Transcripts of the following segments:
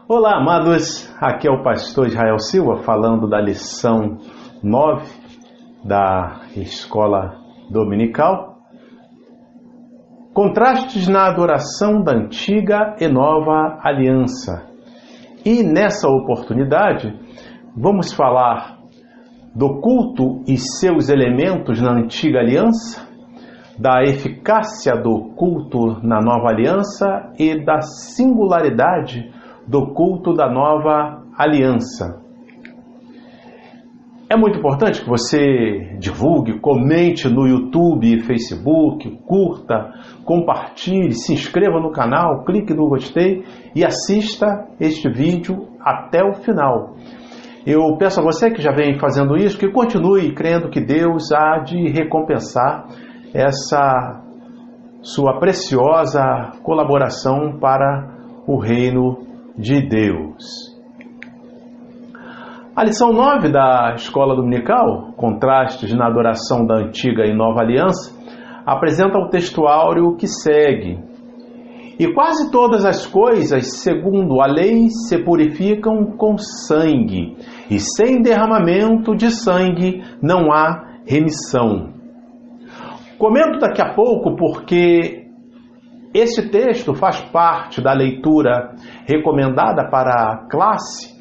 Olá, amados, aqui é o pastor Israel Silva falando da lição 9 da Escola Dominical. Contrastes na adoração da antiga e nova aliança. E nessa oportunidade, vamos falar do culto e seus elementos na antiga aliança, da eficácia do culto na nova aliança e da singularidade do culto da nova aliança. É muito importante que você divulgue, comente no YouTube e Facebook, curta, compartilhe, se inscreva no canal, clique no gostei e assista este vídeo até o final. Eu peço a você que já vem fazendo isso, que continue crendo que Deus há de recompensar essa sua preciosa colaboração para o reino de Deus. A lição 9 da Escola Dominical, Contrastes na adoração da antiga e nova aliança, apresenta o textuário que segue. E quase todas as coisas, segundo a lei, se purificam com sangue, e sem derramamento de sangue não há remissão. Comento daqui a pouco porque esse texto faz parte da leitura recomendada para a classe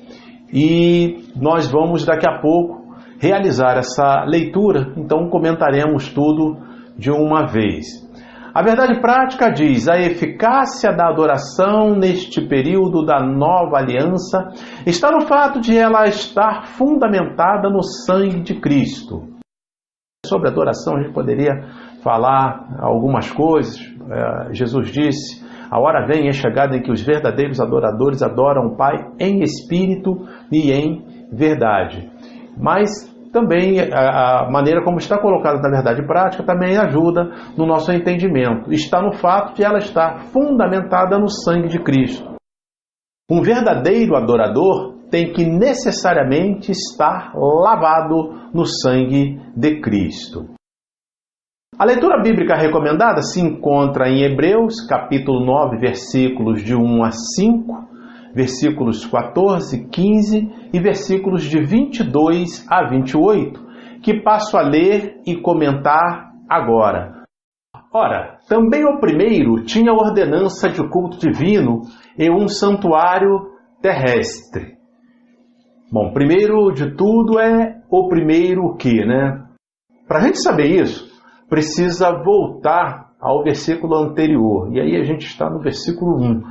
e nós vamos daqui a pouco realizar essa leitura, então comentaremos tudo de uma vez. A verdade prática diz: a eficácia da adoração neste período da nova aliança está no fato de ela estar fundamentada no sangue de Cristo. Sobre adoração a gente poderia falar algumas coisas. Jesus disse: a hora vem e é chegada em que os verdadeiros adoradores adoram o Pai em espírito e em verdade. Mas também a maneira como está colocada na verdade prática também ajuda no nosso entendimento. Está no fato de ela estar fundamentada no sangue de Cristo. Um verdadeiro adorador tem que necessariamente estar lavado no sangue de Cristo. A leitura bíblica recomendada se encontra em Hebreus, capítulo 9, versículos de 1 a 5, versículos 14, 15 e versículos de 22 a 28, que passo a ler e comentar agora. Ora, também o primeiro tinha ordenança de culto divino e um santuário terrestre. Bom, primeiro de tudo é o primeiro o quê, né? Para a gente saber isso, precisa voltar ao versículo anterior. E aí a gente está no versículo 1,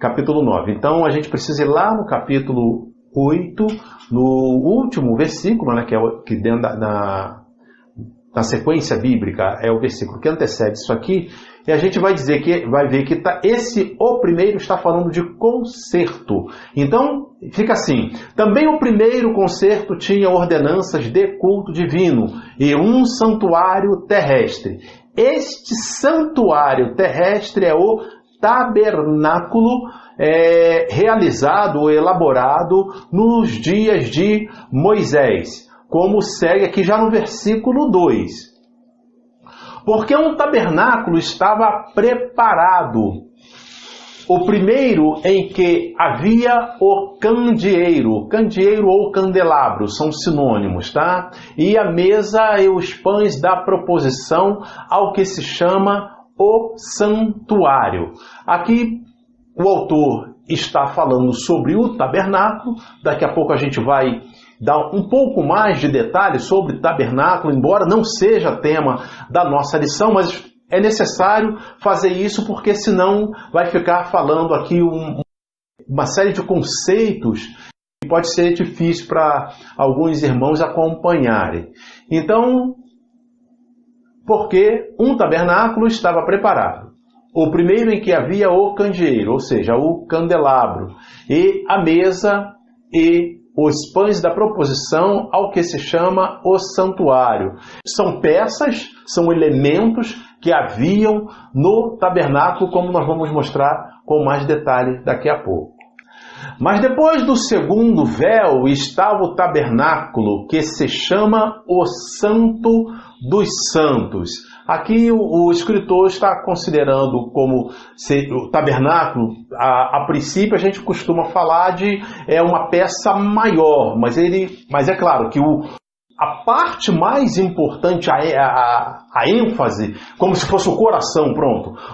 capítulo 9. Então a gente precisa ir lá no capítulo 8, no último versículo, né, que dentro na sequência bíblica é o versículo que antecede isso aqui, e a gente vai ver que o primeiro está falando de concerto. Então, fica assim: também o primeiro concerto tinha ordenanças de culto divino e um santuário terrestre. Este santuário terrestre é o tabernáculo realizado ou elaborado nos dias de Moisés, como segue aqui já no versículo 2. Porque um tabernáculo estava preparado. O primeiro em que havia o candeeiro ou candelabro, são sinônimos, tá? E a mesa e os pães da proposição ao que se chama o santuário. Aqui o autor está falando sobre o tabernáculo. Daqui a pouco a gente vai dar um pouco mais de detalhes sobre tabernáculo, embora não seja tema da nossa lição, mas é necessário fazer isso porque senão vai ficar falando aqui uma série de conceitos que pode ser difícil para alguns irmãos acompanharem. Então, porque um tabernáculo estava preparado. O primeiro em que havia o candeeiro, ou seja, o candelabro, e a mesa e os pães da proposição ao que se chama o santuário. São peças, são elementos que haviam no tabernáculo, como nós vamos mostrar com mais detalhe daqui a pouco. Mas depois do segundo véu estava o tabernáculo, que se chama o Santo dos Santos. Aqui o escritor está considerando como o tabernáculo, a princípio a gente costuma falar de uma peça maior, mas é claro que a parte mais importante, a ênfase, como se fosse o coração,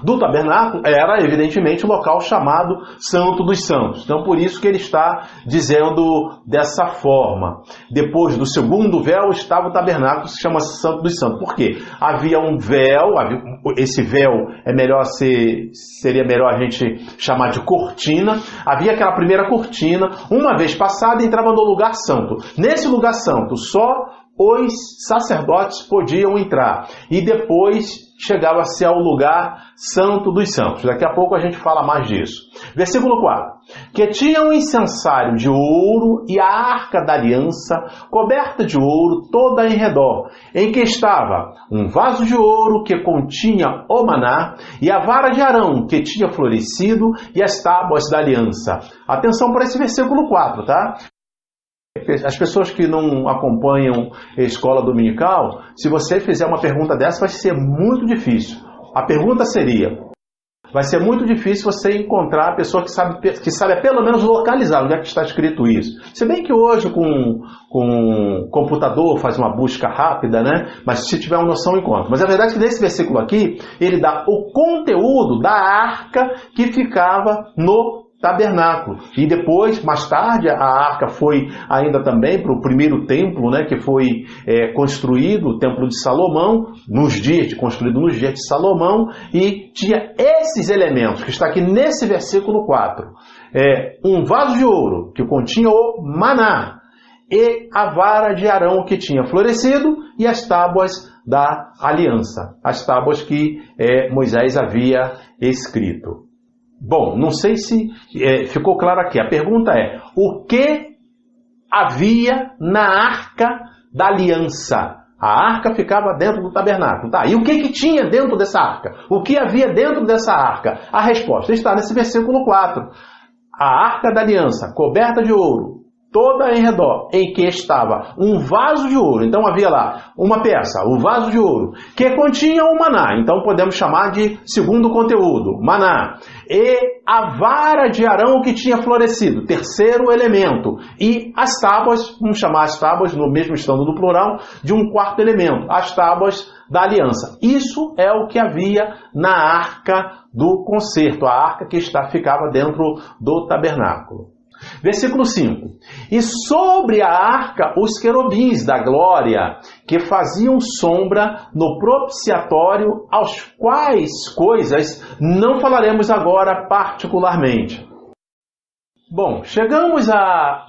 do tabernáculo, era evidentemente o local chamado Santo dos Santos. Então, por isso que ele está dizendo dessa forma. Depois do segundo véu estava o tabernáculo, que se chama Santo dos Santos. Por quê? Havia um véu, esse véu seria melhor a gente chamar de cortina. Havia aquela primeira cortina, uma vez passada, entrava no lugar santo. Nesse lugar santo, só os sacerdotes podiam entrar. E depois chegava-se ao lugar santo dos santos. Daqui a pouco a gente fala mais disso. Versículo 4. Que tinha um incensário de ouro e a arca da aliança coberta de ouro toda em redor, em que estava um vaso de ouro que continha o maná e a vara de Arão que tinha florescido e as tábuas da aliança. Atenção para esse versículo 4, tá? As pessoas que não acompanham a escola dominical, se você fizer uma pergunta dessa, vai ser muito difícil. A pergunta seria: vai ser muito difícil você encontrar a pessoa que sabe pelo menos localizar onde é que está escrito isso. Se bem que hoje com computador faz uma busca rápida, né? Mas se tiver uma noção, encontra. Mas a verdade é que nesse versículo aqui, ele dá o conteúdo da arca que ficava no tabernáculo. E depois, mais tarde, a arca foi ainda também para o primeiro templo, né, que foi construído, o templo de Salomão, construído nos dias de Salomão, e tinha esses elementos, que está aqui nesse versículo 4. Um vaso de ouro, que continha o maná, e a vara de Arão, que tinha florescido, e as tábuas da aliança, as tábuas que Moisés havia escrito. Bom, não sei se ficou claro aqui. A pergunta é: o que havia na arca da aliança? A arca ficava dentro do tabernáculo. Tá? E o que tinha dentro dessa arca? O que havia dentro dessa arca? A resposta está nesse versículo 4. A arca da aliança, coberta de ouro, toda em redor, em que estava um vaso de ouro. Então havia lá uma peça, o vaso de ouro, que continha o maná. Então podemos chamar de segundo conteúdo, maná. E a vara de Arão que tinha florescido, terceiro elemento. E as tábuas, vamos chamar as tábuas, no mesmo estando no plural, de um quarto elemento, as tábuas da aliança. Isso é o que havia na arca do concerto, a arca que ficava dentro do tabernáculo. Versículo 5. E sobre a arca os querubins da glória, que faziam sombra no propiciatório, aos quais coisas não falaremos agora particularmente. Bom, chegamos a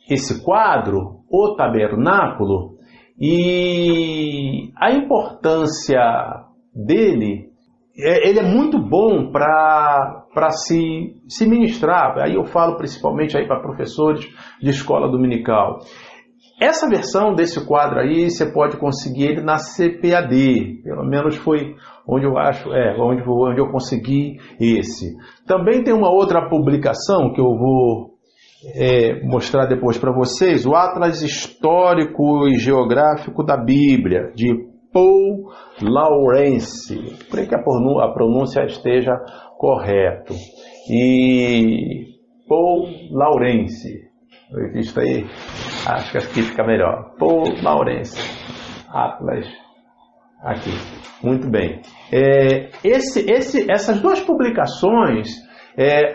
esse quadro, o tabernáculo, e a importância dele, ele é muito bom para se ministrar. Aí eu falo principalmente aí para professores de escola dominical. Essa versão desse quadro aí, você pode conseguir ele na CPAD. Pelo menos foi onde eu acho, onde eu consegui esse. Também tem uma outra publicação que eu vou mostrar depois para vocês, o Atlas Histórico e Geográfico da Bíblia, de Paul Lawrence. Creio que a pronúncia esteja correta. E Paul Lawrence. Isso aí, acho que aqui fica melhor. Paul Lawrence. Atlas. Aqui. Muito bem. Essas duas publicações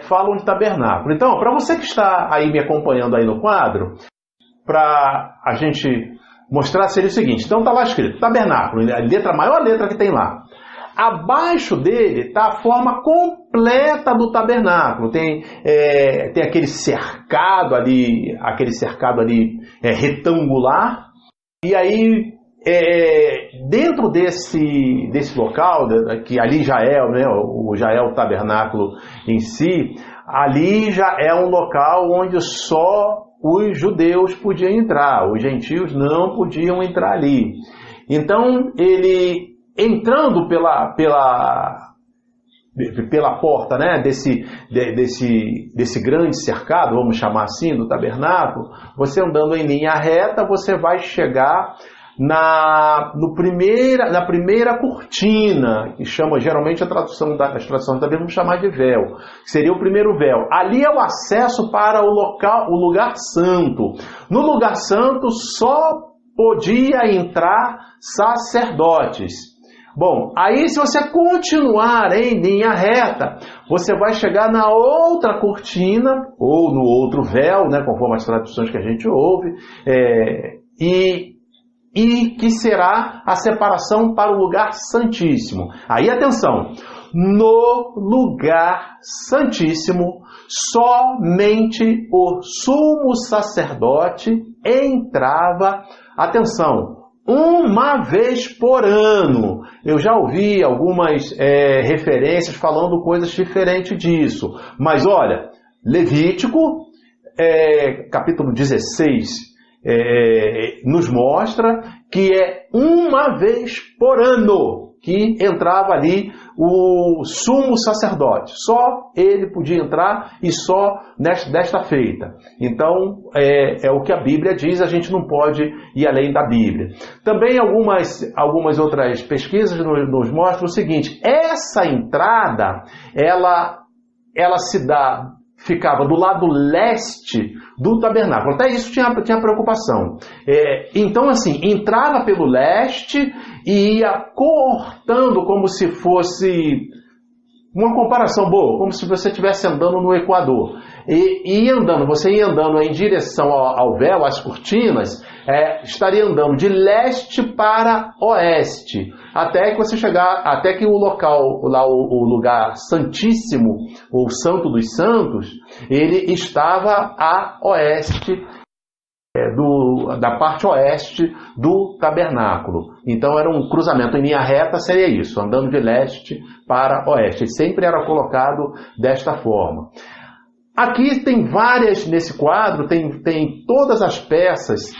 falam de tabernáculo. Então, para você que está aí me acompanhando aí no quadro, para a gente mostrar, seria o seguinte. Então está lá escrito tabernáculo, a maior letra que tem lá. Abaixo dele está a forma completa do tabernáculo. Tem aquele cercado ali retangular. E aí dentro desse local, que ali já é o tabernáculo em si, ali já é um local onde só os judeus podiam entrar, os gentios não podiam entrar ali. Então, ele entrando pela porta, né, desse grande cercado, vamos chamar assim, do tabernáculo, você andando em linha reta, você vai chegar na primeira cortina, que chama geralmente as traduções da Bíblia, vamos chamar de véu, que seria o primeiro véu. Ali é o acesso para o lugar santo. No lugar santo só podia entrar sacerdotes. Bom, aí se você continuar em linha reta, você vai chegar na outra cortina, ou no outro véu, né, conforme as traduções que a gente ouve, e que será a separação para o lugar santíssimo. Aí atenção, no lugar santíssimo, somente o sumo sacerdote entrava, atenção, uma vez por ano. Eu já ouvi algumas referências falando coisas diferentes disso, mas olha, Levítico, capítulo 16, nos mostra que é uma vez por ano que entrava ali o sumo sacerdote. Só ele podia entrar e só desta feita. Então, é o que a Bíblia diz, a gente não pode ir além da Bíblia. Também algumas outras pesquisas nos mostram o seguinte: essa entrada, ela ficava do lado leste do tabernáculo. Até isso tinha preocupação. Então, assim, entrava pelo leste e ia cortando como se fosse uma comparação boa, como se você estivesse andando no Equador. Você ia andando em direção ao véu, às cortinas, estaria andando de leste para oeste, até que o local, lá o lugar santíssimo, ou Santo dos Santos, ele estava a oeste, da parte oeste do tabernáculo. Então era um cruzamento em linha reta, seria isso, andando de leste para oeste. Ele sempre era colocado desta forma. Aqui tem várias, nesse quadro, tem todas as peças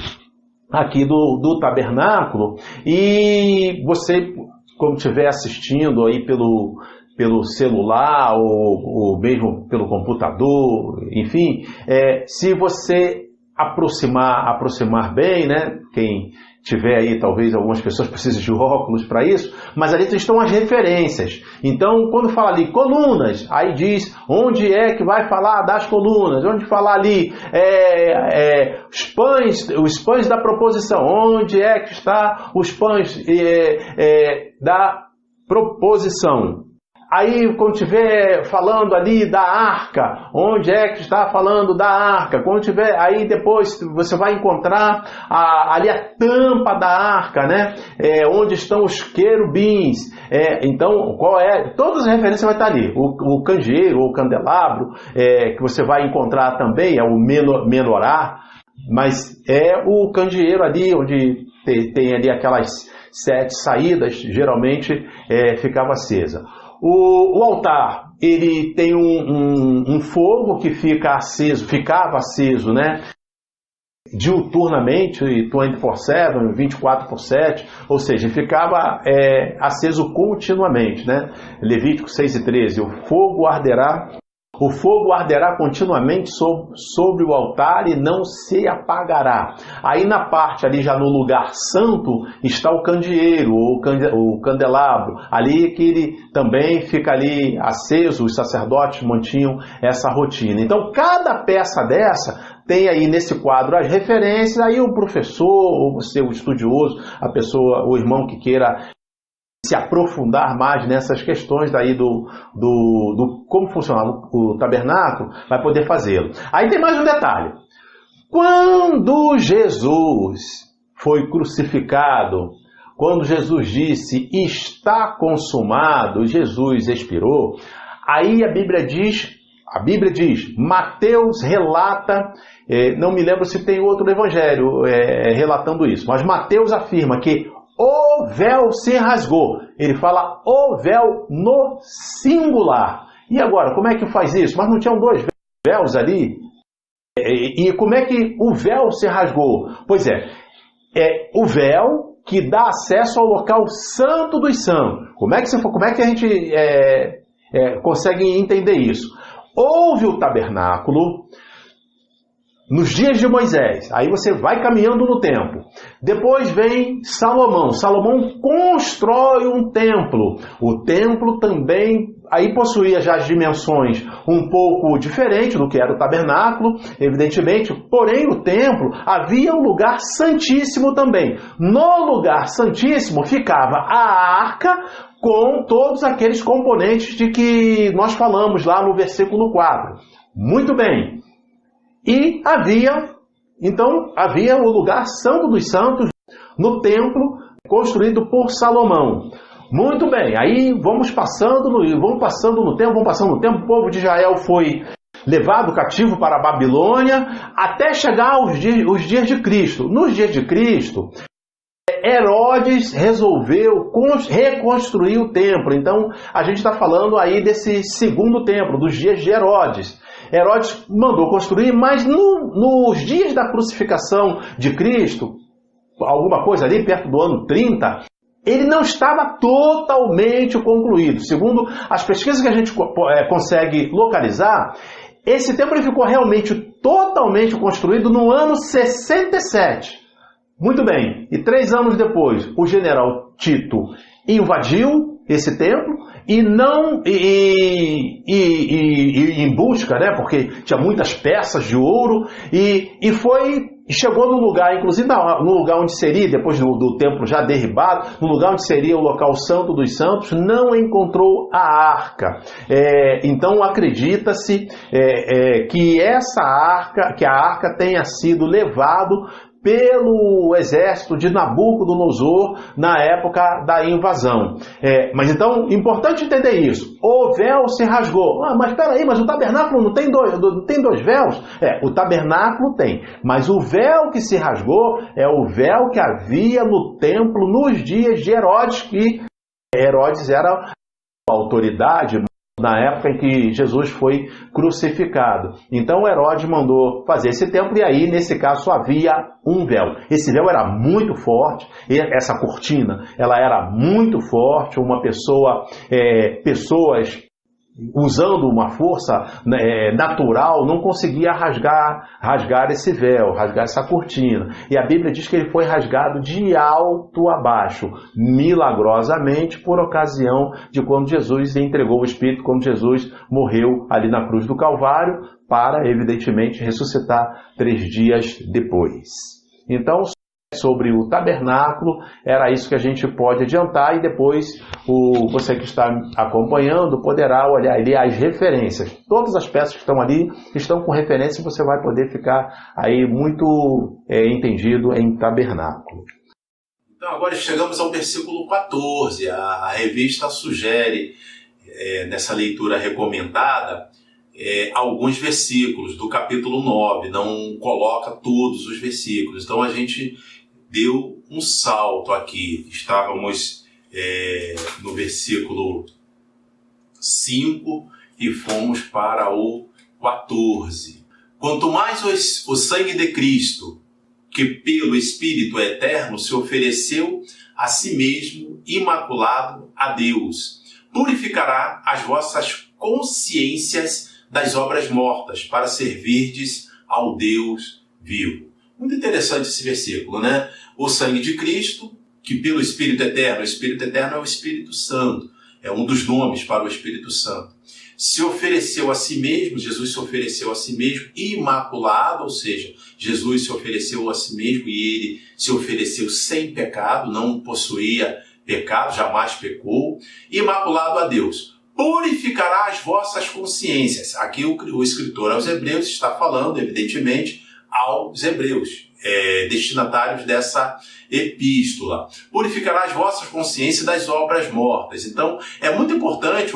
aqui do tabernáculo, e você, como estiver assistindo aí pelo celular ou mesmo pelo computador, enfim, se você aproximar bem, né? Quem tiver aí, talvez algumas pessoas precisem de óculos para isso, mas ali estão as referências. Então, quando fala ali colunas, aí diz onde é que vai falar das colunas, onde falar ali os pães da proposição, onde é que está os pães da proposição. Aí, quando estiver falando ali da arca, onde é que está falando da arca? Quando tiver, aí depois você vai encontrar ali a tampa da arca, né? Onde estão os querubins. Então, todas as referências vai estar ali. O candeeiro ou candelabro, que você vai encontrar também, é o menorá, mas é o candeeiro ali, onde tem ali aquelas 7 saídas, geralmente ficava acesa. O altar, ele tem um fogo que ficava aceso, né? Diuturnamente, 24/7, 24/7, ou seja, ficava aceso continuamente, né? Levítico 6:13, o fogo arderá continuamente sobre o altar e não se apagará. Aí na parte ali já no lugar santo está o candeeiro ou o candelabro, ali que ele também fica ali aceso, os sacerdotes mantinham essa rotina. Então cada peça dessa tem aí nesse quadro as referências, aí o professor, ou você, o estudioso, a pessoa, o irmão que queira se aprofundar mais nessas questões daí do como funcionava o tabernáculo, vai poder fazê-lo. Aí tem mais um detalhe. Quando Jesus foi crucificado, quando Jesus disse, está consumado, Jesus expirou, aí a Bíblia diz, Mateus relata, não me lembro se tem outro evangelho relatando isso, mas Mateus afirma que o véu se rasgou. Ele fala o véu no singular. E agora, como é que faz isso? Mas não tinham 2 véus ali? E como é que o véu se rasgou? Pois é o véu que dá acesso ao local santo dos santos. Como é que a gente conseguem entender isso. Houve o tabernáculo nos dias de Moisés, aí você vai caminhando no tempo. Depois vem Salomão. Salomão constrói um templo. O templo também aí possuía já as dimensões um pouco diferentes do que era o tabernáculo, evidentemente. Porém, o templo havia um lugar santíssimo também. No lugar santíssimo ficava a arca com todos aqueles componentes de que nós falamos lá no versículo 4. Muito bem. E havia o lugar santo dos santos no templo construído por Salomão. Muito bem, aí vamos passando no tempo, o povo de Israel foi levado cativo para a Babilônia até chegar aos dias de Cristo. Nos dias de Cristo, Herodes resolveu reconstruir o templo. Então, a gente está falando aí desse segundo templo, dos dias de Herodes. Herodes mandou construir, mas nos dias da crucificação de Cristo, alguma coisa ali perto do ano 30, ele não estava totalmente concluído. Segundo as pesquisas que a gente consegue localizar, esse templo ficou realmente totalmente construído no ano 67. Muito bem, e 3 anos depois, o general Tito invadiu esse templo e em busca, porque tinha muitas peças de ouro e chegou no lugar, inclusive no lugar onde seria, depois do templo já derribado, no lugar onde seria o local santo dos santos, não encontrou a arca. Então acredita-se que a arca tenha sido levado pelo exército de Nabucodonosor na época da invasão. Mas então, importante entender isso. O véu se rasgou. Mas espera aí, mas o tabernáculo não tem dois véus? O tabernáculo tem. Mas o véu que se rasgou é o véu que havia no templo nos dias de Herodes, que Herodes era a autoridade na época em que Jesus foi crucificado. Então Herodes mandou fazer esse templo e aí, nesse caso, só havia um véu. Esse véu era muito forte, essa cortina, ela era muito forte, pessoas usando uma força natural não conseguia rasgar esse véu, rasgar essa cortina. E a Bíblia diz que ele foi rasgado de alto a baixo, milagrosamente, por ocasião de quando Jesus entregou o Espírito, quando Jesus morreu ali na cruz do Calvário, para, evidentemente, ressuscitar 3 dias depois. Então, sobre o tabernáculo, era isso que a gente pode adiantar e depois você que está acompanhando poderá olhar ali as referências. Todas as peças que estão ali estão com referência e você vai poder ficar aí muito entendido em tabernáculo. Então agora chegamos ao versículo 14. A revista sugere, nessa leitura recomendada, alguns versículos do capítulo 9, não coloca todos os versículos. Então a gente deu um salto aqui. Estávamos no versículo 5 e fomos para o 14. Quanto mais o sangue de Cristo, que pelo Espírito Eterno se ofereceu a si mesmo, imaculado a Deus, purificará as vossas consciências das obras mortas, para servirdes ao Deus vivo. Muito interessante esse versículo, né? O sangue de Cristo, que pelo Espírito Eterno, o Espírito Eterno é o Espírito Santo, é um dos nomes para o Espírito Santo, se ofereceu a si mesmo, Jesus se ofereceu a si mesmo imaculado, ou seja, Jesus se ofereceu a si mesmo e ele se ofereceu sem pecado, não possuía pecado, jamais pecou, imaculado a Deus. Purificará as vossas consciências. Aqui o escritor aos Hebreus está falando, evidentemente, aos Hebreus, destinatários dessa epístola. Purificará as vossas consciências das obras mortas. Então, é muito importante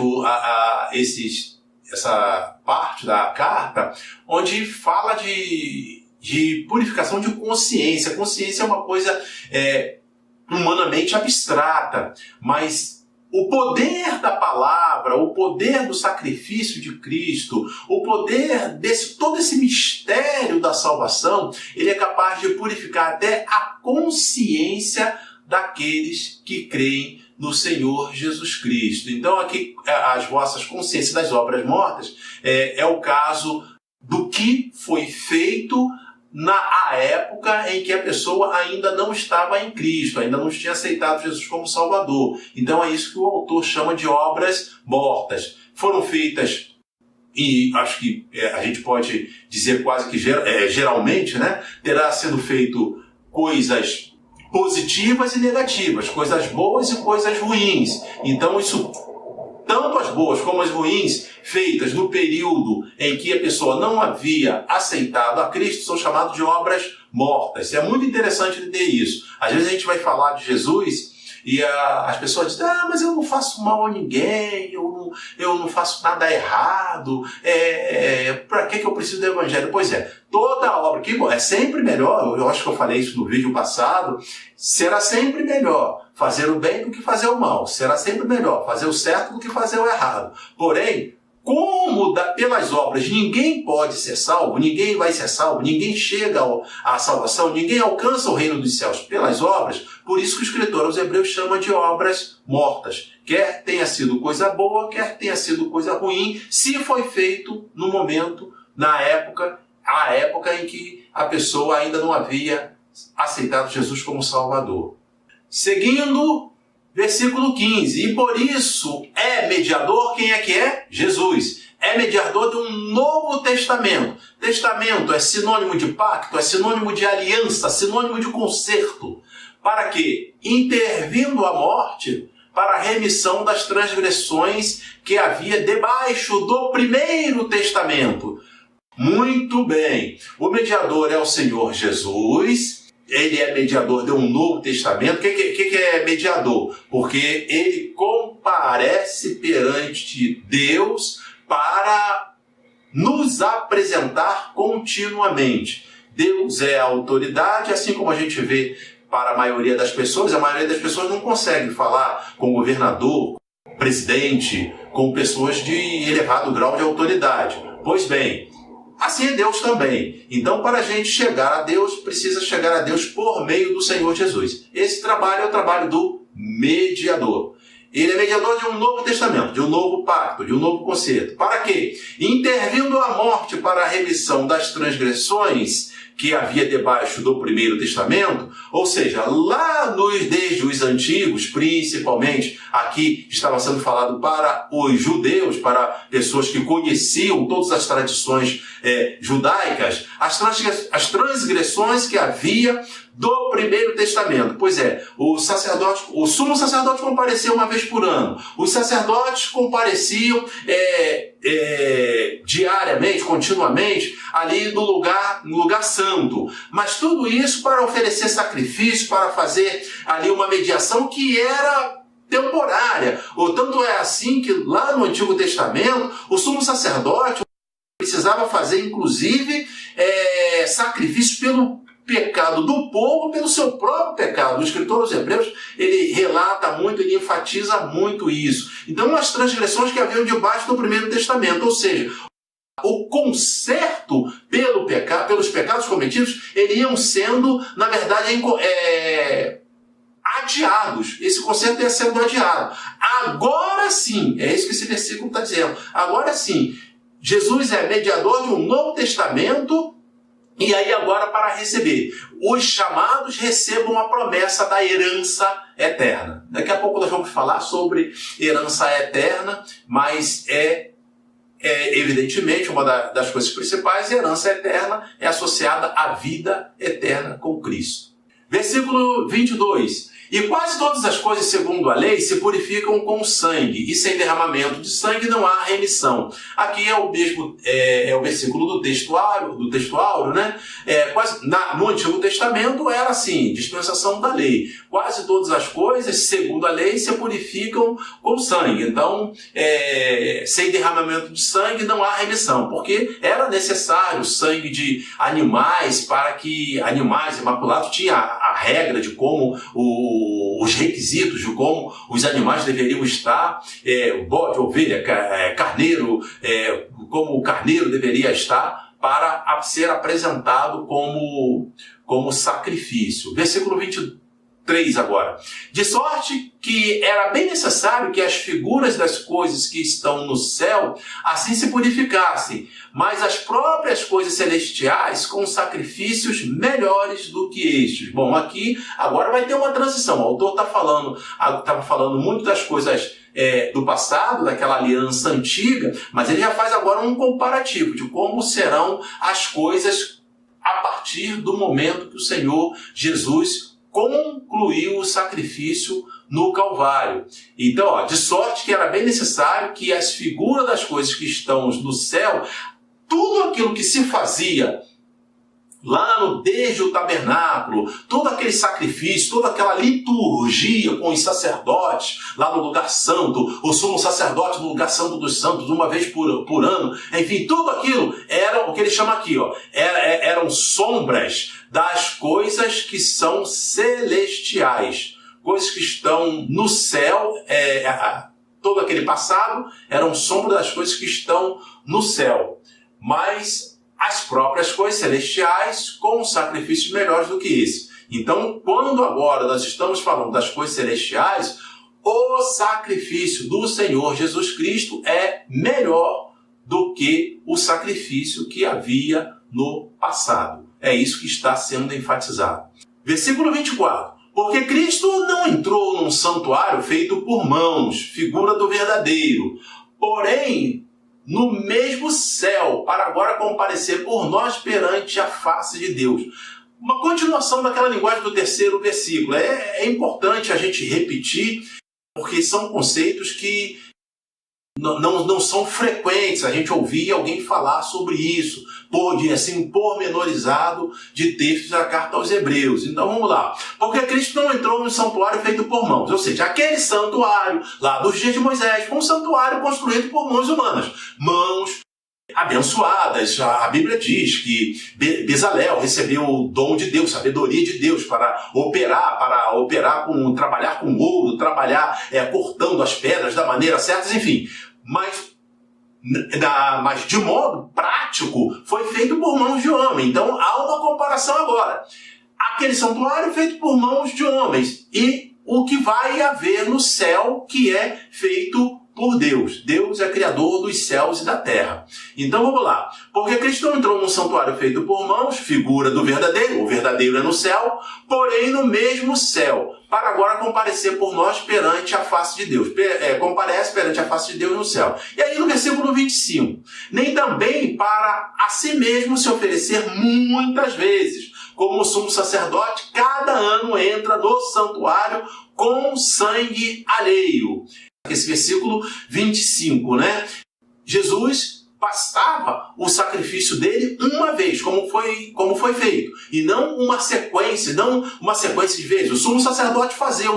essa parte da carta, onde fala de purificação de consciência. Consciência é uma coisa humanamente abstrata, mas o poder da palavra, o poder do sacrifício de Cristo, o poder todo esse mistério da salvação, ele é capaz de purificar até a consciência daqueles que creem no Senhor Jesus Cristo. Então aqui as vossas consciências das obras mortas é o caso do que foi feito na época em que a pessoa ainda não estava em Cristo, ainda não tinha aceitado Jesus como Salvador. Então é isso que o autor chama de obras mortas. Foram feitas, e acho que a gente pode dizer quase que geralmente, né, terá sido feito coisas positivas e negativas, coisas boas e coisas ruins. Então isso, tanto as boas como as ruins, feitas no período em que a pessoa não havia aceitado a Cristo, são chamadas de obras mortas. É muito interessante entender isso. Às vezes a gente vai falar de Jesus e as pessoas dizem, mas eu não faço mal a ninguém, eu não faço nada errado, para que eu preciso do Evangelho? Pois é, toda obra que é sempre melhor, eu acho que eu falei isso no vídeo passado, será sempre melhor fazer o bem do que fazer o mal, será sempre melhor fazer o certo do que fazer o errado. Porém, como pelas obras ninguém pode ser salvo, ninguém vai ser salvo, ninguém chega à salvação, ninguém alcança o reino dos céus pelas obras, por isso que o escritor aos Hebreus chama de obras mortas. Quer tenha sido coisa boa, quer tenha sido coisa ruim, se foi feito no momento, a época em que a pessoa ainda não havia aceitado Jesus como Salvador. Seguindo, versículo 15, e por isso é mediador, quem é que é? Jesus. É mediador de um novo testamento. Testamento é sinônimo de pacto, é sinônimo de aliança, sinônimo de concerto. Para quê? Intervindo a morte, para a remissão das transgressões que havia debaixo do primeiro testamento. Muito bem. O mediador é o Senhor Jesus. Ele é mediador de um novo testamento. O que é mediador? Porque ele comparece perante Deus para nos apresentar continuamente. Deus é a autoridade, assim como a gente vê para a maioria das pessoas não consegue falar com o governador, presidente, com pessoas de elevado grau de autoridade. Pois bem, assim é Deus também. Então, para a gente chegar a Deus, precisa chegar a Deus por meio do Senhor Jesus. Esse trabalho é o trabalho do mediador. Ele é mediador de um novo testamento, de um novo pacto, de um novo concerto. Para quê? Intervindo a morte para a remissão das transgressões que havia debaixo do primeiro testamento, ou seja, lá desde os antigos, principalmente, aqui estava sendo falado para os judeus, para pessoas que conheciam todas as tradições judaicas, as transgressões que havia do primeiro testamento. Pois é, o sumo sacerdote comparecia uma vez por ano. Os sacerdotes compareciam diariamente, continuamente, ali no lugar santo. Mas tudo isso para oferecer sacrifício, para fazer ali uma mediação que era temporária. Ou tanto é assim que lá no Antigo Testamento, o sumo sacerdote precisava fazer, inclusive, sacrifício pelo pecado do povo, pelo seu próprio pecado. O escritor aos Hebreus, ele relata muito, ele enfatiza muito isso. Então, as transgressões que haviam debaixo do primeiro testamento, ou seja, o conserto pelos pecados cometidos, eles iam sendo, na verdade, adiados. Esse conserto ia sendo adiado. Agora sim, é isso que esse versículo está dizendo. Agora sim, Jesus é mediador de um novo testamento. E aí agora para receber, os chamados recebam a promessa da herança eterna. Daqui a pouco nós vamos falar sobre herança eterna, mas evidentemente uma das coisas principais, a herança eterna é associada à vida eterna com Cristo. Versículo 22. E quase todas as coisas, segundo a lei, se purificam com sangue, e sem derramamento de sangue não há remissão. Aqui é o mesmo, o versículo do texto áureo, né? No Antigo Testamento era assim, dispensação da lei. Quase todas as coisas, segundo a lei, se purificam com sangue. Então, sem derramamento de sangue não há remissão, porque era necessário o sangue de animais, para que animais imaculados tinha a regra de como os requisitos de como os animais deveriam estar, bode, ovelha, carneiro, como o carneiro deveria estar para ser apresentado como sacrifício. Versículo 3 agora. De sorte que era bem necessário que as figuras das coisas que estão no céu assim se purificassem, mas as próprias coisas celestiais com sacrifícios melhores do que estes. Bom, aqui agora vai ter uma transição. O autor estava falando muito das coisas do passado, daquela aliança antiga, mas ele já faz agora um comparativo de como serão as coisas a partir do momento que o Senhor Jesus concluiu o sacrifício no Calvário. Então, de sorte que era bem necessário que as figuras das coisas que estão no céu, tudo aquilo que se fazia lá desde o tabernáculo, todo aquele sacrifício, toda aquela liturgia com os sacerdotes lá no lugar santo, o sumo sacerdote no lugar santo dos santos, uma vez por ano, enfim, tudo aquilo era o que ele chama aqui, eram sombras das coisas que são celestiais, coisas que estão no céu, todo aquele passado eram sombras das coisas que estão no céu, mas as próprias coisas celestiais com sacrifícios melhores do que esse. Então, quando agora nós estamos falando das coisas celestiais, o sacrifício do Senhor Jesus Cristo é melhor do que o sacrifício que havia no passado. É isso que está sendo enfatizado. Versículo 24. Porque Cristo não entrou num santuário feito por mãos, figura do verdadeiro, porém no mesmo céu, para agora comparecer por nós perante a face de Deus. Uma continuação daquela linguagem do 3º versículo. É importante a gente repetir, porque são conceitos que não são frequentes a gente ouvir alguém falar sobre isso, assim, pormenorizado de textos da carta aos Hebreus. Então vamos lá. Porque Cristo não entrou no santuário feito por mãos, ou seja, aquele santuário lá dos dias de Moisés foi um santuário construído por mãos humanas, mãos abençoadas. A Bíblia diz que Bezalel recebeu o dom de Deus, sabedoria de Deus para trabalhar com ouro, trabalhar cortando as pedras da maneira certa, enfim. Mas de modo prático foi feito por mãos de homem. Então há uma comparação agora. Aquele santuário feito por mãos de homens e o que vai haver no céu que é feito por Deus. Deus é criador dos céus e da terra. Então vamos lá. Porque Cristo não entrou num santuário feito por mãos, figura do verdadeiro, o verdadeiro é no céu, porém no mesmo céu, para agora comparecer por nós perante a face de Deus. Comparece perante a face de Deus no céu. E aí no versículo 25. Nem também para a si mesmo se oferecer muitas vezes, como o sumo sacerdote cada ano entra no santuário com sangue alheio. Esse versículo 25, né? Jesus bastava o sacrifício dele uma vez, como foi feito, e não uma sequência de vezes. O sumo sacerdote fazia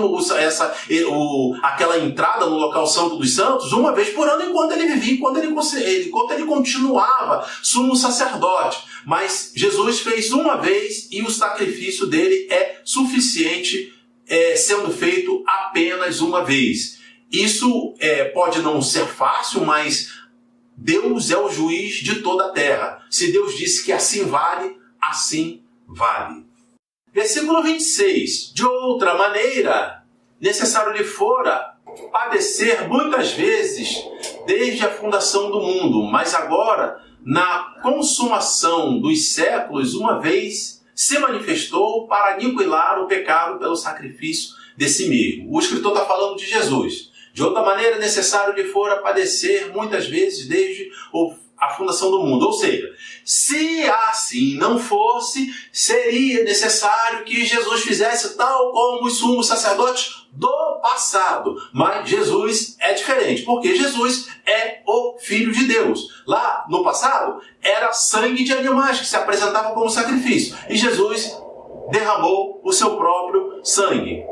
aquela entrada no local santo dos santos uma vez por ano enquanto ele vivia, enquanto ele continuava sumo sacerdote. Mas Jesus fez uma vez e o sacrifício dele é suficiente, sendo feito apenas uma vez. Isso pode não ser fácil, mas Deus é o juiz de toda a terra. Se Deus disse que assim vale, assim vale. Versículo 26. De outra maneira, necessário lhe fora padecer muitas vezes desde a fundação do mundo, mas agora, na consumação dos séculos, uma vez se manifestou para aniquilar o pecado pelo sacrifício de si mesmo. O escritor está falando de Jesus. De outra maneira, necessário lhe fora padecer muitas vezes desde a fundação do mundo. Ou seja, se assim não fosse, seria necessário que Jesus fizesse tal como os sumos sacerdotes do passado. Mas Jesus é diferente, porque Jesus é o Filho de Deus. Lá no passado, era sangue de animais que se apresentava como sacrifício. E Jesus derramou o seu próprio sangue.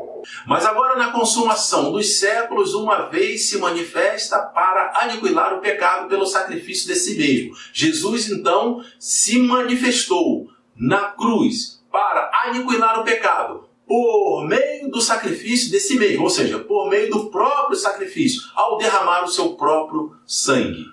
Mas agora na consumação dos séculos, uma vez se manifesta para aniquilar o pecado pelo sacrifício de si mesmo. Jesus então se manifestou na cruz para aniquilar o pecado por meio do sacrifício de si mesmo, ou seja, por meio do próprio sacrifício, ao derramar o seu próprio sangue.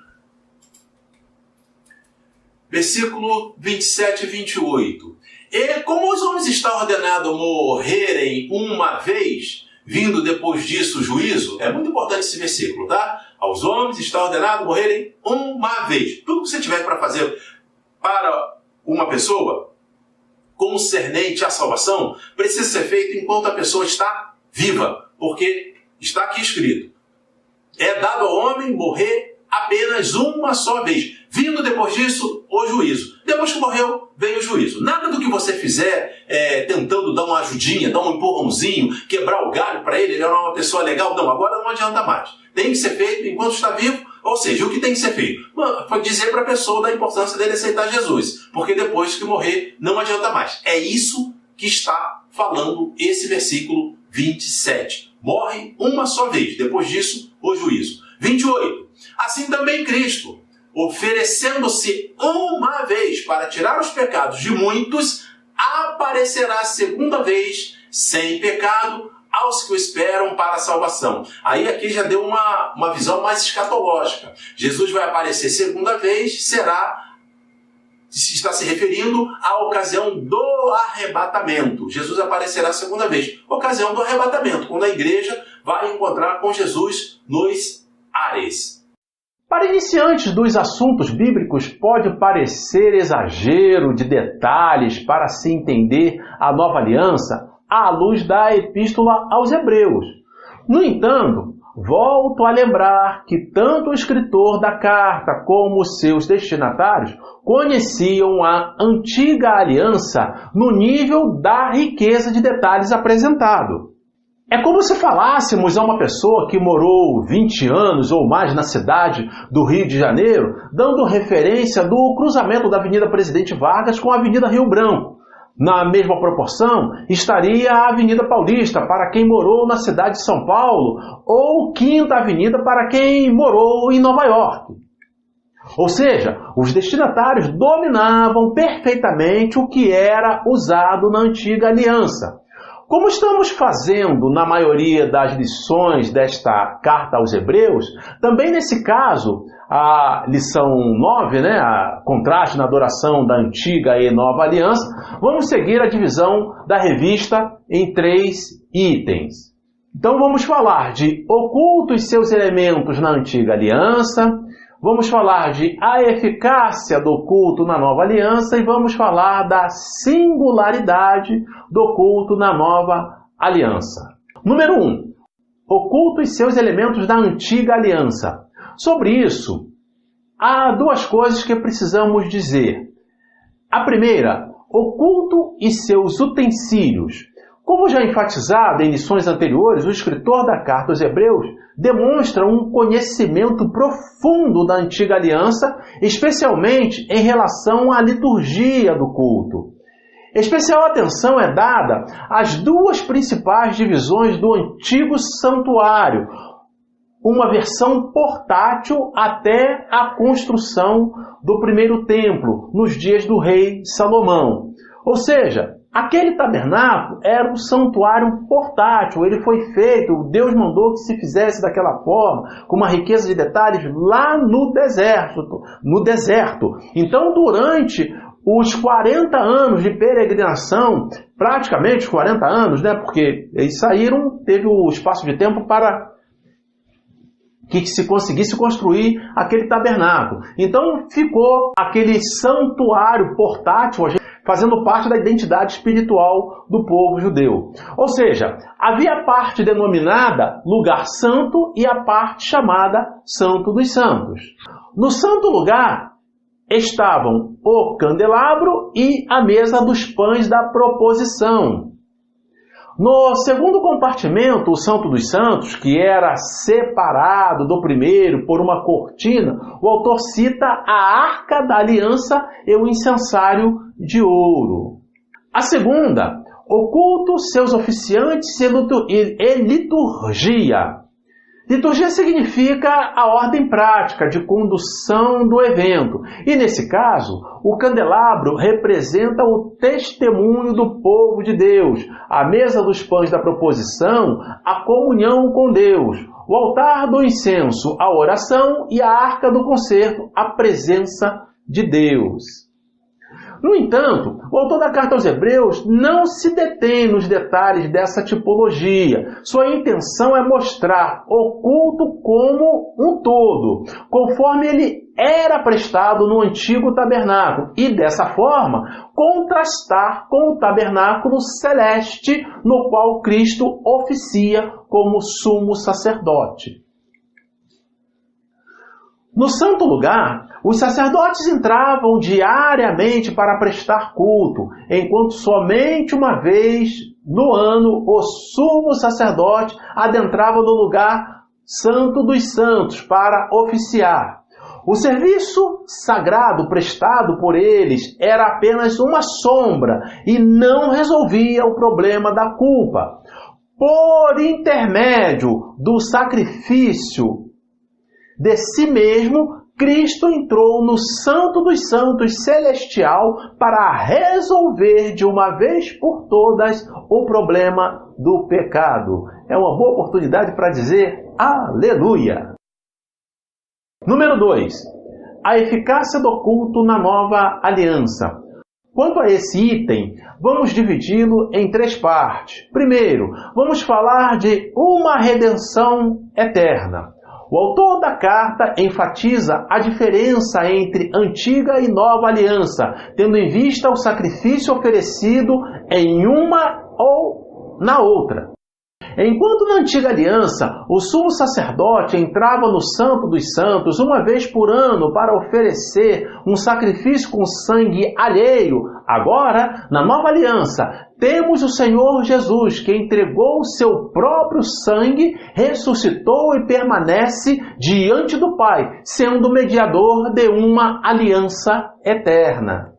Versículo 27 e 28. E como os homens está ordenado morrerem uma vez, vindo depois disso o juízo, é muito importante esse versículo, tá? Aos homens está ordenado morrerem uma vez. Tudo que você tiver para fazer para uma pessoa, concernente à salvação, precisa ser feito enquanto a pessoa está viva, porque está aqui escrito: é dado ao homem morrer apenas uma só vez, vindo depois disso o juízo. Depois que morreu, vem o juízo. Nada do que você fizer tentando dar uma ajudinha, dar um empurrãozinho, quebrar o galho para ele era uma pessoa legal, não, agora não adianta mais. Tem que ser feito enquanto está vivo, ou seja, o que tem que ser feito? Foi dizer para a pessoa da importância dele aceitar Jesus, porque depois que morrer, não adianta mais. É isso que está falando esse versículo 27. Morre uma só vez, depois disso, o juízo. 28. Assim também Cristo, oferecendo-se uma vez para tirar os pecados de muitos, aparecerá segunda vez, sem pecado, aos que o esperam para a salvação. Aí aqui já deu uma visão mais escatológica. Jesus vai aparecer segunda vez, está se referindo à ocasião do arrebatamento. Jesus aparecerá segunda vez, ocasião do arrebatamento, quando a igreja vai encontrar com Jesus nos ares. Para iniciantes dos assuntos bíblicos, pode parecer exagero de detalhes para se entender a nova aliança à luz da Epístola aos Hebreus. No entanto, volto a lembrar que tanto o escritor da carta como os seus destinatários conheciam a antiga aliança no nível da riqueza de detalhes apresentado. É como se falássemos a uma pessoa que morou 20 anos ou mais na cidade do Rio de Janeiro, dando referência do cruzamento da Avenida Presidente Vargas com a Avenida Rio Branco. Na mesma proporção, estaria a Avenida Paulista para quem morou na cidade de São Paulo, ou Quinta Avenida para quem morou em Nova York. Ou seja, os destinatários dominavam perfeitamente o que era usado na antiga aliança. Como estamos fazendo na maioria das lições desta carta aos Hebreus, também nesse caso, a lição 9, a contraste na adoração da antiga e nova aliança, vamos seguir a divisão da revista em 3 itens. Então vamos falar de oculto e seus elementos na antiga aliança, vamos falar de a eficácia do culto na nova aliança e vamos falar da singularidade do culto na nova aliança. Número 1. O culto e seus elementos da antiga aliança. Sobre isso, há duas coisas que precisamos dizer. A primeira, o culto e seus utensílios. Como já enfatizado em lições anteriores, o escritor da carta aos Hebreus demonstra um conhecimento profundo da antiga aliança, especialmente em relação à liturgia do culto. Especial atenção é dada às duas principais divisões do antigo santuário, uma versão portátil até a construção do primeiro templo, nos dias do rei Salomão. Ou seja, aquele tabernáculo era um santuário portátil, ele foi feito, Deus mandou que se fizesse daquela forma, com uma riqueza de detalhes lá no deserto. Então, durante os 40 anos de peregrinação, praticamente os 40 anos, porque eles saíram, teve o espaço de tempo para que se conseguisse construir aquele tabernáculo. Então, ficou aquele santuário portátil, fazendo parte da identidade espiritual do povo judeu. Ou seja, havia a parte denominada lugar santo e a parte chamada Santo dos Santos. No santo lugar estavam o candelabro e a mesa dos pães da proposição. No segundo compartimento, o Santo dos Santos, que era separado do primeiro por uma cortina, o autor cita a Arca da Aliança e o incensário de ouro. A segunda, o culto, seus oficiantes e liturgia. Liturgia significa a ordem prática de condução do evento. E nesse caso, o candelabro representa o testemunho do povo de Deus, a mesa dos pães da proposição, a comunhão com Deus, o altar do incenso, a oração e a arca do concerto, a presença de Deus. No entanto, o autor da carta aos Hebreus não se detém nos detalhes dessa tipologia. Sua intenção é mostrar o culto como um todo, conforme ele era prestado no antigo tabernáculo, e dessa forma contrastar com o tabernáculo celeste no qual Cristo oficia como sumo sacerdote. No santo lugar, os sacerdotes entravam diariamente para prestar culto, enquanto somente uma vez no ano o sumo sacerdote adentrava no lugar santo dos santos para oficiar. O serviço sagrado prestado por eles era apenas uma sombra e não resolvia o problema da culpa. Por intermédio do sacrifício de si mesmo, Cristo entrou no Santo dos Santos celestial para resolver de uma vez por todas o problema do pecado. É uma boa oportunidade para dizer aleluia! Número 2. A eficácia do culto na nova aliança. Quanto a esse item, vamos dividi-lo em 3 partes. Primeiro, vamos falar de uma redenção eterna. O autor da carta enfatiza a diferença entre antiga e nova aliança, tendo em vista o sacrifício oferecido em uma ou na outra. Enquanto na antiga aliança, o sumo sacerdote entrava no Santo dos Santos uma vez por ano para oferecer um sacrifício com sangue alheio, agora, na nova aliança, temos o Senhor Jesus, que entregou o seu próprio sangue, ressuscitou e permanece diante do Pai, sendo mediador de uma aliança eterna.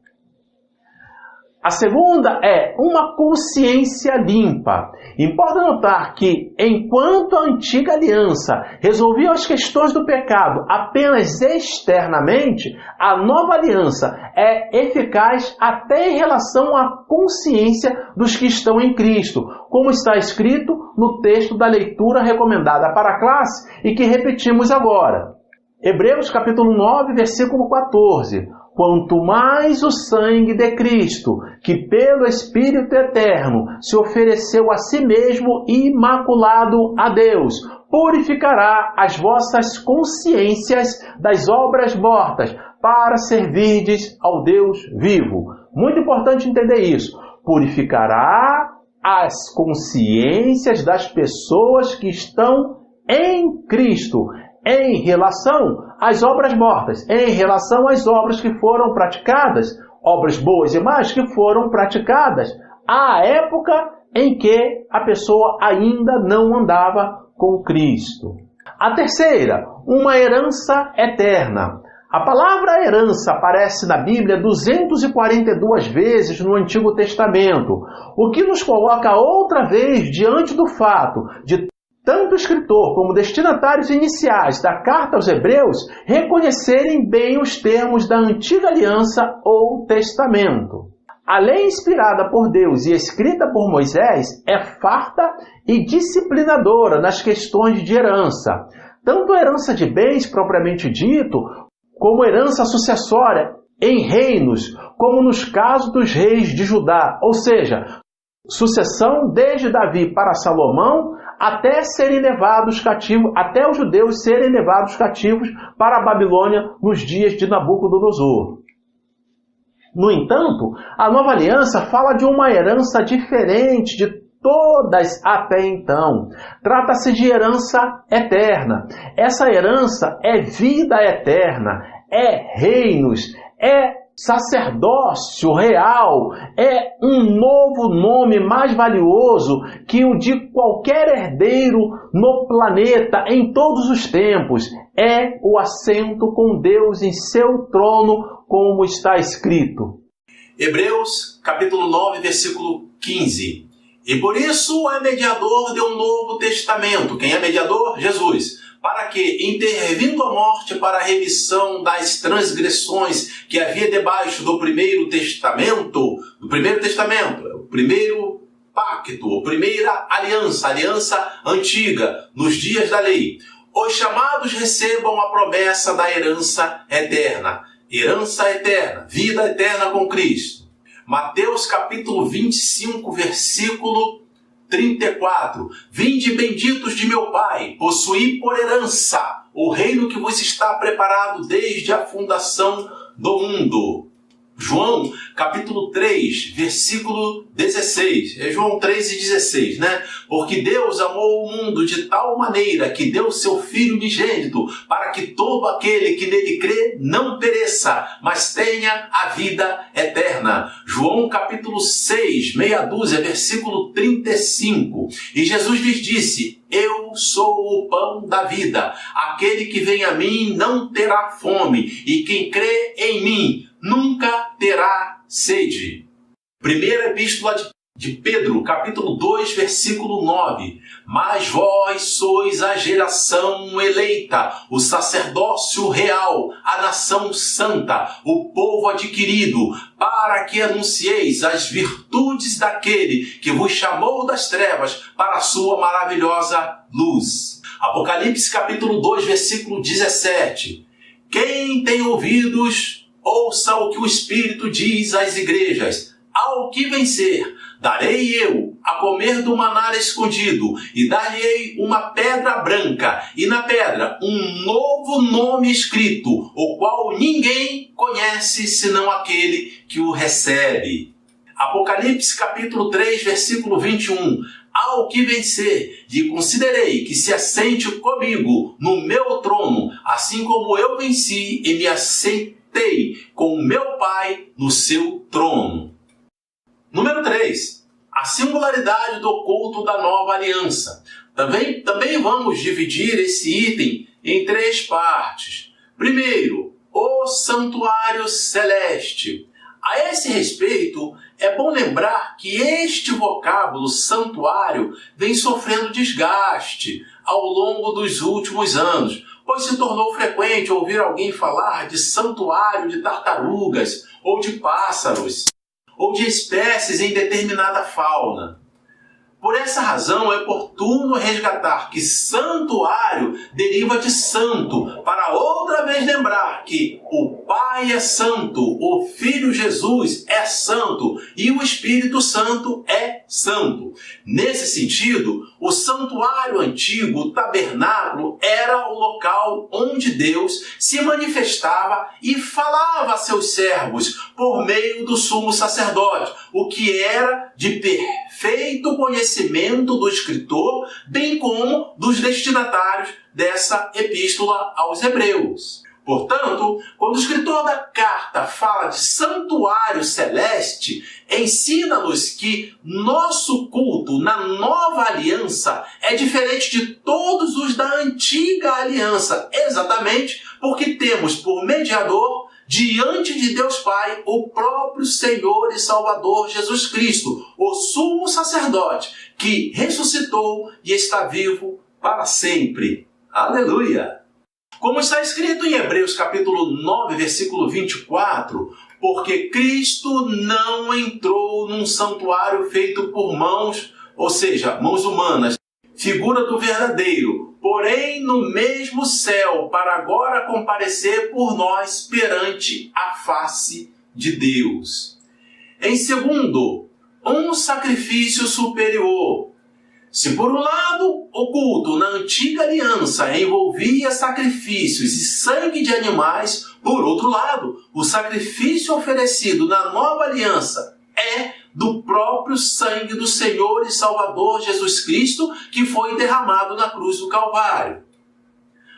A segunda é uma consciência limpa. Importa notar que, enquanto a antiga aliança resolvia as questões do pecado apenas externamente, a nova aliança é eficaz até em relação à consciência dos que estão em Cristo, como está escrito no texto da leitura recomendada para a classe e que repetimos agora. Hebreus capítulo 9, versículo 14. Quanto mais o sangue de Cristo, que pelo Espírito Eterno se ofereceu a si mesmo imaculado a Deus, purificará as vossas consciências das obras mortas, para servirdes ao Deus vivo. Muito importante entender isso. Purificará as consciências das pessoas que estão em Cristo, em relação às obras mortas, em relação às obras que foram praticadas, obras boas e más que foram praticadas à época em que a pessoa ainda não andava com Cristo. A terceira, uma herança eterna. A palavra herança aparece na Bíblia 242 vezes no Antigo Testamento, o que nos coloca outra vez diante do fato de tanto o escritor como destinatários iniciais da carta aos Hebreus reconhecerem bem os termos da antiga aliança ou testamento. A lei inspirada por Deus e escrita por Moisés é farta e disciplinadora nas questões de herança. Tanto a herança de bens propriamente dito, como herança sucessória em reinos, como nos casos dos reis de Judá, ou seja, sucessão desde Davi para Salomão, até serem levados cativos, até os judeus serem levados cativos para a Babilônia nos dias de Nabucodonosor. No entanto, a nova aliança fala de uma herança diferente de todas até então. Trata-se de herança eterna. Essa herança é vida eterna, é reinos, é sacerdócio real, é um novo nome mais valioso que o de qualquer herdeiro no planeta em todos os tempos. É o assento com Deus em seu trono, como está escrito. Hebreus capítulo 9, versículo 15. E por isso é mediador de um novo testamento. Quem é mediador? Jesus. Para que, intervindo a morte para a remissão das transgressões que havia debaixo do primeiro testamento, o primeiro pacto, a primeira aliança, a aliança antiga, nos dias da lei, os chamados recebam a promessa da herança eterna. herança eterna, vida eterna com Cristo. Mateus capítulo 25, versículo 34. Vinde benditos de meu Pai, possuí por herança o reino que vos está preparado desde a fundação do mundo. João capítulo 3, versículo 16. É João 3:16, né? Porque Deus amou o mundo de tal maneira que deu seu Filho unigênito, para que todo aquele que nele crê não pereça, mas tenha a vida eterna. João capítulo 6, meia dúzia, versículo 35. E Jesus lhes disse: eu sou o pão da vida. Aquele que vem a mim não terá fome, e quem crê em mim nunca terá sede. Primeira epístola de Pedro, capítulo 2, versículo 9. Mas vós sois a geração eleita, o sacerdócio real, a nação santa, o povo adquirido, para que anuncieis as virtudes daquele que vos chamou das trevas para a sua maravilhosa luz. Apocalipse, capítulo 2, versículo 17. Quem tem ouvidos, ouça o que o Espírito diz às igrejas. Ao que vencer, darei eu a comer do maná escondido, e dar-lhe uma pedra branca, e na pedra um novo nome escrito, o qual ninguém conhece senão aquele que o recebe. Apocalipse capítulo 3, versículo 21. Ao que vencer, lhe considerei que se assente comigo no meu trono, assim como eu venci e me assentei com o meu Pai no seu trono. Número 3. A singularidade do culto da nova aliança. Também vamos dividir esse item em 3 partes. Primeiro, o santuário celeste. A esse respeito, é bom lembrar que este vocábulo santuário vem sofrendo desgaste ao longo dos últimos anos, pois se tornou frequente ouvir alguém falar de santuário de tartarugas, ou de pássaros, ou de espécies em determinada fauna. Por essa razão, é oportuno resgatar que santuário deriva de santo, para outra vez lembrar que o Pai é santo, o Filho Jesus é santo e o Espírito Santo é santo. Nesse sentido, o santuário antigo, o tabernáculo, era o local onde Deus se manifestava e falava a seus servos por meio do sumo sacerdote, o que era de perfeito conhecimento do escritor, bem como dos destinatários dessa epístola aos Hebreus. Portanto, quando o escritor da carta fala de santuário celeste, ensina-nos que nosso culto na nova aliança é diferente de todos os da antiga aliança, exatamente porque temos por mediador diante de Deus Pai o próprio Senhor e Salvador Jesus Cristo, o sumo sacerdote, que ressuscitou e está vivo para sempre. Aleluia! Como está escrito em Hebreus capítulo 9, versículo 24, porque Cristo não entrou num santuário feito por mãos, ou seja, mãos humanas, figura do verdadeiro, porém no mesmo céu, para agora comparecer por nós perante a face de Deus. Em segundo, um sacrifício superior. Se por um lado o culto na antiga aliança envolvia sacrifícios e sangue de animais, por outro lado, o sacrifício oferecido na nova aliança é do próprio sangue do Senhor e Salvador Jesus Cristo, que foi derramado na cruz do Calvário.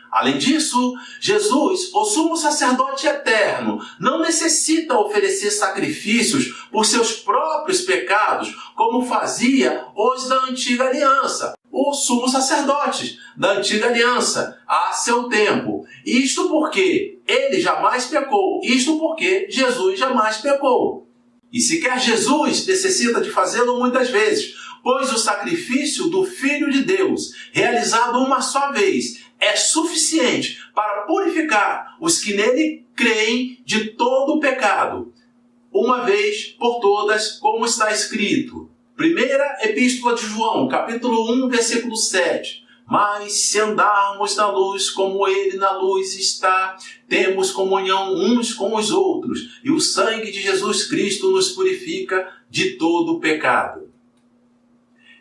Além disso, Jesus, o sumo sacerdote eterno, não necessita oferecer sacrifícios por seus próprios pecados, como fazia os da antiga aliança, os sumos sacerdotes da antiga aliança, a seu tempo. Isto porque ele jamais pecou, isto porque Jesus jamais pecou. E sequer Jesus necessita de fazê-lo muitas vezes, pois o sacrifício do Filho de Deus, realizado uma só vez, é suficiente para purificar os que nele creem de todo o pecado, uma vez por todas, como está escrito. Primeira Epístola de João, capítulo 1, versículo 7. Mas se andarmos na luz como Ele na luz está, temos comunhão uns com os outros, e o sangue de Jesus Cristo nos purifica de todo pecado.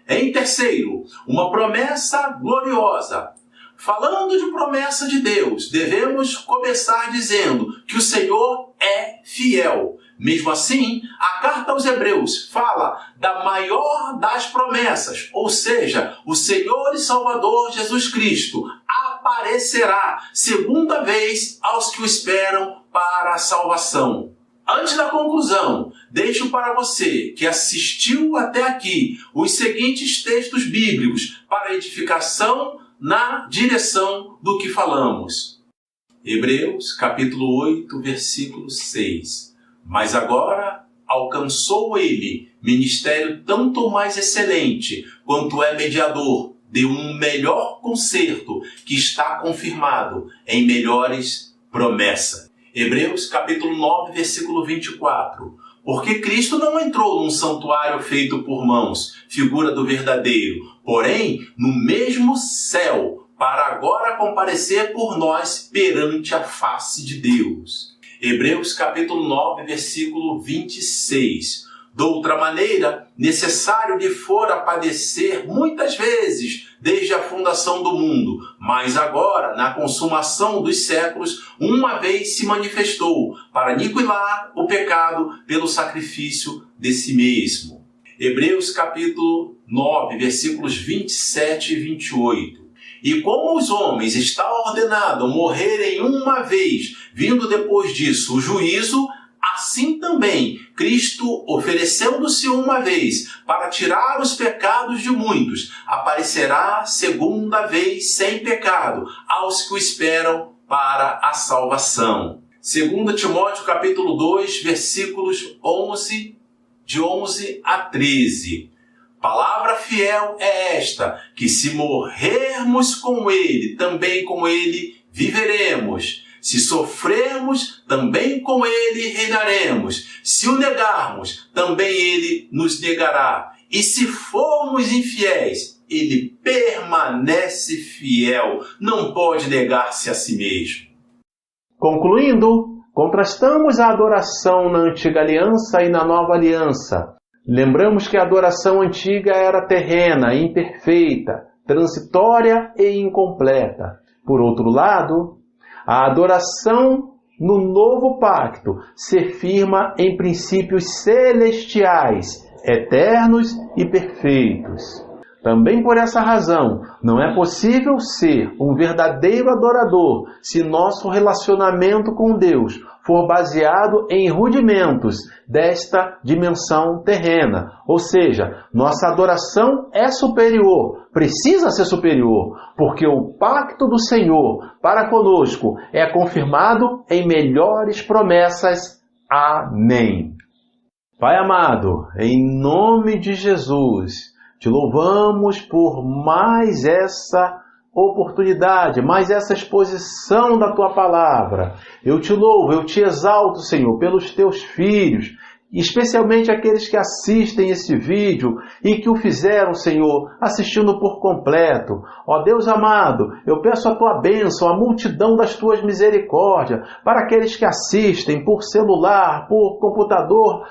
Em terceiro, uma promessa gloriosa. Falando de promessa de Deus, devemos começar dizendo que o Senhor é fiel. Mesmo assim, a carta aos Hebreus fala da maior das promessas, ou seja, o Senhor e Salvador Jesus Cristo aparecerá segunda vez aos que o esperam para a salvação. Antes da conclusão, deixo para você que assistiu até aqui os seguintes textos bíblicos para edificação na direção do que falamos. Hebreus, capítulo 8, versículo 6. Mas agora alcançou ele ministério tanto mais excelente, quanto é mediador de um melhor concerto que está confirmado em melhores promessas. Hebreus capítulo 9, versículo 24. Porque Cristo não entrou num santuário feito por mãos, figura do verdadeiro, porém no mesmo céu, para agora comparecer por nós perante a face de Deus. Hebreus capítulo 9, versículo 26. Doutra maneira, necessário lhe fora padecer muitas vezes desde a fundação do mundo, mas agora, na consumação dos séculos, uma vez se manifestou para aniquilar o pecado pelo sacrifício de si mesmo. Hebreus capítulo 9, versículos 27 e 28. E como os homens está ordenado morrerem uma vez, vindo depois disso o juízo, assim também Cristo, oferecendo-se uma vez para tirar os pecados de muitos, aparecerá segunda vez sem pecado aos que o esperam para a salvação. 2 Timóteo capítulo 2, versículos 11, de 11 a 13. Palavra fiel é esta, que se morrermos com ele, também com ele viveremos. Se sofrermos, também com ele reinaremos. Se o negarmos, também ele nos negará. E se formos infiéis, ele permanece fiel, não pode negar-se a si mesmo. Concluindo, contrastamos a adoração na antiga aliança e na nova aliança. Lembramos que a adoração antiga era terrena, imperfeita, transitória e incompleta. Por outro lado, a adoração no novo pacto se firma em princípios celestiais, eternos e perfeitos. Também por essa razão, não é possível ser um verdadeiro adorador se nosso relacionamento com Deus for baseado em rudimentos desta dimensão terrena. Ou seja, nossa adoração é superior, precisa ser superior, porque o pacto do Senhor para conosco é confirmado em melhores promessas. Amém. Pai amado, em nome de Jesus, te louvamos por mais essa oportunidade, mais essa exposição da Tua Palavra. Eu te louvo, eu te exalto, Senhor, pelos Teus filhos, especialmente aqueles que assistem esse vídeo e que o fizeram, Senhor, assistindo por completo. Ó Deus amado, eu peço a Tua bênção, a multidão das Tuas misericórdias, para aqueles que assistem por celular, por computador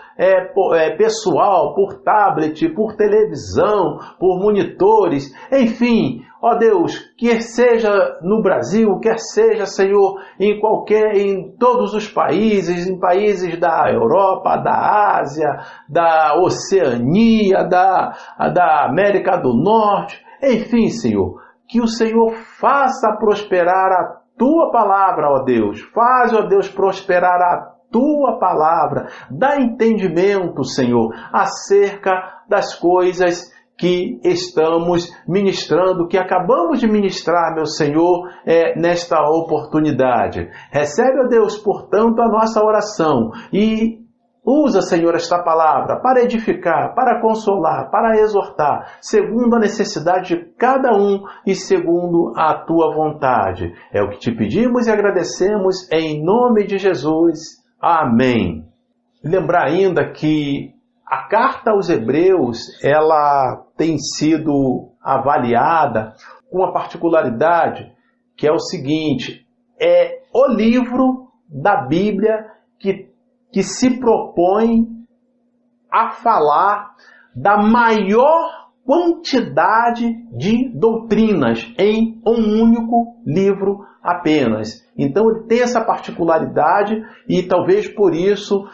pessoal, por tablet, por televisão, por monitores, enfim. Ó Deus, quer seja no Brasil, quer seja, Senhor, em todos os países, em países da Europa, da Ásia, da Oceania, da América do Norte, enfim, Senhor, que o Senhor faça prosperar a Tua palavra, ó Deus. Faz, ó Deus, prosperar a Tua palavra. Dá entendimento, Senhor, acerca das coisas que estamos ministrando, que acabamos de ministrar, meu Senhor, nesta oportunidade. Recebe, ó Deus, portanto, a nossa oração e usa, Senhor, esta palavra para edificar, para consolar, para exortar, segundo a necessidade de cada um e segundo a Tua vontade. É o que te pedimos e agradecemos em nome de Jesus. Amém. Lembrar ainda que a carta aos Hebreus, ela tem sido avaliada com uma particularidade que é o seguinte: é o livro da Bíblia que se propõe a falar da maior quantidade de doutrinas em um único livro apenas. Então ele tem essa particularidade e talvez por isso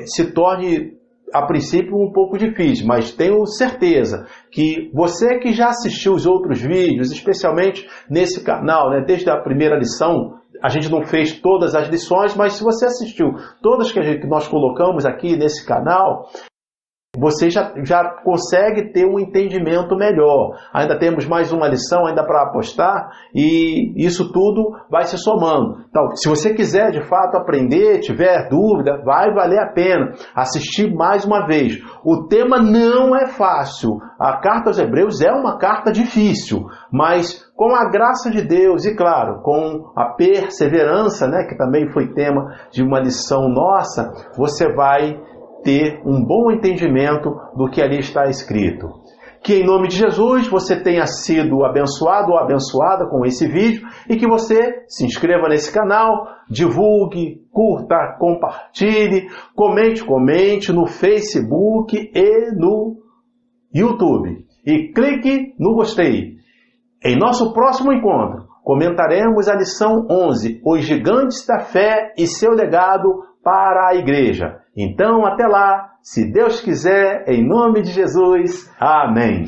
se torne a princípio um pouco difícil, mas tenho certeza que você que já assistiu os outros vídeos, especialmente nesse canal, né, desde a primeira lição, a gente não fez todas as lições, mas se você assistiu todas que nós colocamos aqui nesse canal, você já consegue ter um entendimento melhor. Ainda temos mais uma lição ainda para apostar e isso tudo vai se somando. Então, se você quiser de fato aprender, tiver dúvida, vai valer a pena assistir mais uma vez. O tema não é fácil. A carta aos Hebreus é uma carta difícil, mas com a graça de Deus e, claro, com a perseverança, né, que também foi tema de uma lição nossa, você vai ter um bom entendimento do que ali está escrito. Que em nome de Jesus você tenha sido abençoado ou abençoada com esse vídeo e que você se inscreva nesse canal, divulgue, curta, compartilhe, comente no Facebook e no YouTube. E clique no gostei. Em nosso próximo encontro, comentaremos a lição 11, Os Gigantes da Fé e seu legado para a Igreja. Então, até lá, se Deus quiser, em nome de Jesus. Amém.